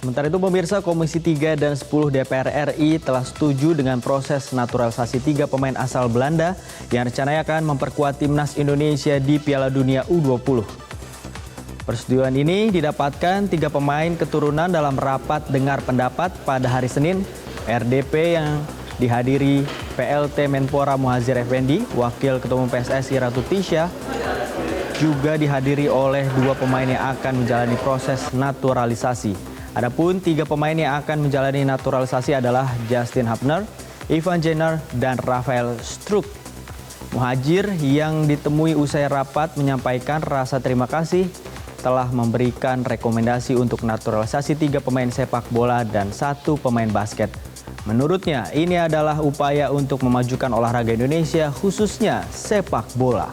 Sementara itu pemirsa, Komisi 3 dan 10 DPR RI telah setuju dengan proses naturalisasi 3 pemain asal Belanda yang rencananya akan memperkuat timnas Indonesia di Piala Dunia U20. Persetujuan ini didapatkan 3 pemain keturunan dalam rapat dengar pendapat pada hari Senin. RDP yang dihadiri PLT Menpora Muhadjir Effendi, Wakil Ketua Umum PSSI Ratu Tisha, juga dihadiri oleh 2 pemain yang akan menjalani proses naturalisasi. Adapun 3 pemain yang akan menjalani naturalisasi adalah Justin Hubner, Ivan Jenner, dan Rafael Struijk. Muhadjir yang ditemui usai rapat menyampaikan rasa terima kasih telah memberikan rekomendasi untuk naturalisasi 3 pemain sepak bola dan 1 pemain basket. Menurutnya, ini adalah upaya untuk memajukan olahraga Indonesia, khususnya sepak bola.